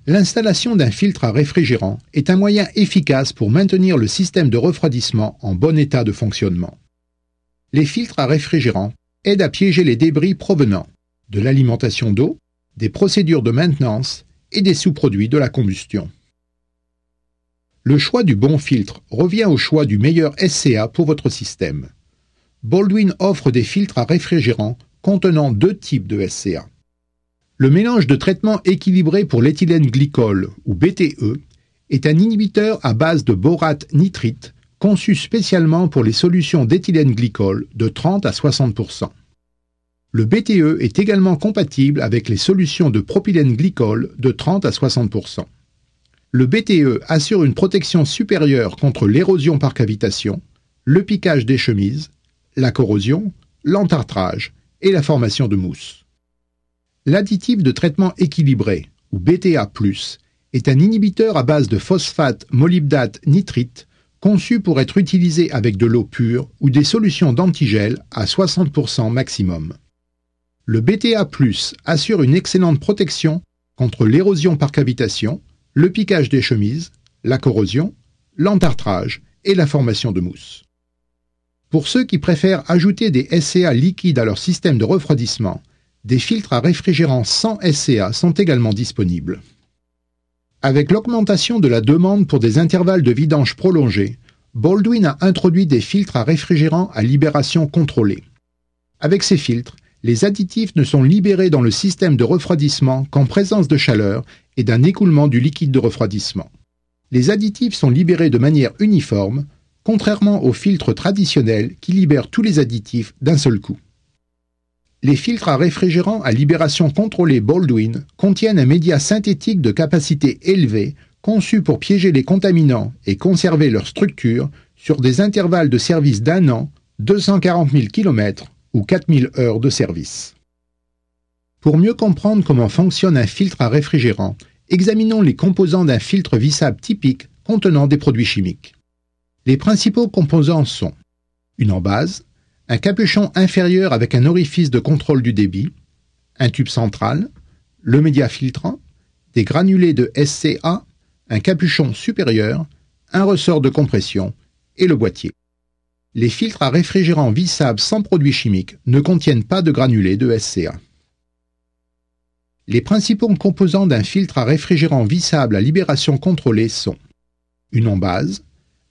L'installation d'un filtre à réfrigérant est un moyen efficace pour maintenir le système de refroidissement en bon état de fonctionnement. Les filtres à réfrigérant aident à piéger les débris provenant de l'alimentation d'eau, des procédures de maintenance et des sous-produits de la combustion. Le choix du bon filtre revient au choix du meilleur SCA pour votre système. Baldwin offre des filtres à réfrigérant contenant deux types de SCA. Le mélange de traitement équilibré pour l'éthylène glycol, ou BTE, est un inhibiteur à base de borate nitrite conçu spécialement pour les solutions d'éthylène glycol de 30 à 60%. Le BTE est également compatible avec les solutions de propylène glycol de 30 à 60%. Le BTE assure une protection supérieure contre l'érosion par cavitation, le piquage des chemises, la corrosion, l'entartrage et la formation de mousse. L'additif de traitement équilibré, ou BTA+, est un inhibiteur à base de phosphate molybdate nitrite conçu pour être utilisé avec de l'eau pure ou des solutions d'antigel à 60% maximum. Le BTA+, assure une excellente protection contre l'érosion par cavitation, le piquage des chemises, la corrosion, l'entartrage et la formation de mousse. Pour ceux qui préfèrent ajouter des SCA liquides à leur système de refroidissement, des filtres à réfrigérant sans SCA sont également disponibles. Avec l'augmentation de la demande pour des intervalles de vidange prolongés, Baldwin a introduit des filtres à réfrigérant à libération contrôlée. Avec ces filtres, les additifs ne sont libérés dans le système de refroidissement qu'en présence de chaleur et d'un écoulement du liquide de refroidissement. Les additifs sont libérés de manière uniforme, contrairement aux filtres traditionnels qui libèrent tous les additifs d'un seul coup. Les filtres à réfrigérant à libération contrôlée Baldwin contiennent un média synthétique de capacité élevée conçu pour piéger les contaminants et conserver leur structure sur des intervalles de service d'1 an, 240 000 km ou 4000 heures de service. Pour mieux comprendre comment fonctionne un filtre à réfrigérant, examinons les composants d'un filtre vissable typique contenant des produits chimiques. Les principaux composants sont une embase, un capuchon inférieur avec un orifice de contrôle du débit, un tube central, le média filtrant, des granulés de SCA, un capuchon supérieur, un ressort de compression et le boîtier. Les filtres à réfrigérant vissables sans produits chimiques ne contiennent pas de granulés de SCA. Les principaux composants d'un filtre à réfrigérant vissable à libération contrôlée sont une embase,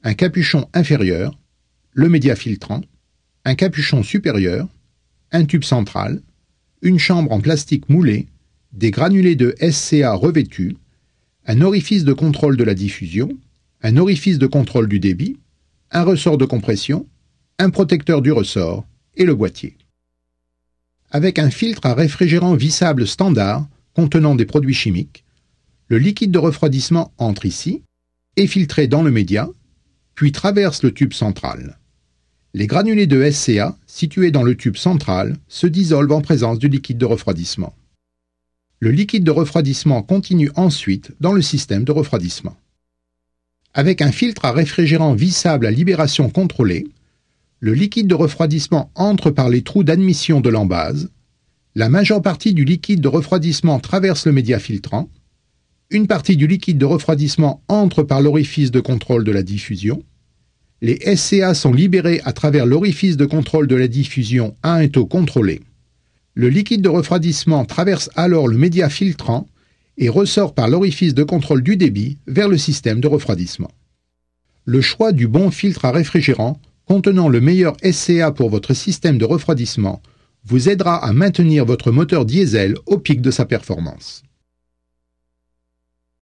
un capuchon inférieur, le média filtrant, un capuchon supérieur, un tube central, une chambre en plastique moulé, des granulés de SCA revêtus, un orifice de contrôle de la diffusion, un orifice de contrôle du débit, un ressort de compression, un protecteur du ressort et le boîtier. Avec un filtre à réfrigérant vissable standard contenant des produits chimiques, le liquide de refroidissement entre ici, est filtré dans le média, puis traverse le tube central. Les granulés de SCA, situés dans le tube central, se dissolvent en présence du liquide de refroidissement. Le liquide de refroidissement continue ensuite dans le système de refroidissement. Avec un filtre à réfrigérant vissable à libération contrôlée, le liquide de refroidissement entre par les trous d'admission de l'embase, la majeure partie du liquide de refroidissement traverse le média filtrant, une partie du liquide de refroidissement entre par l'orifice de contrôle de la diffusion, les SCA sont libérés à travers l'orifice de contrôle de la diffusion à un taux contrôlé. Le liquide de refroidissement traverse alors le média filtrant et ressort par l'orifice de contrôle du débit vers le système de refroidissement. Le choix du bon filtre à réfrigérant contenant le meilleur SCA pour votre système de refroidissement vous aidera à maintenir votre moteur diesel au pic de sa performance.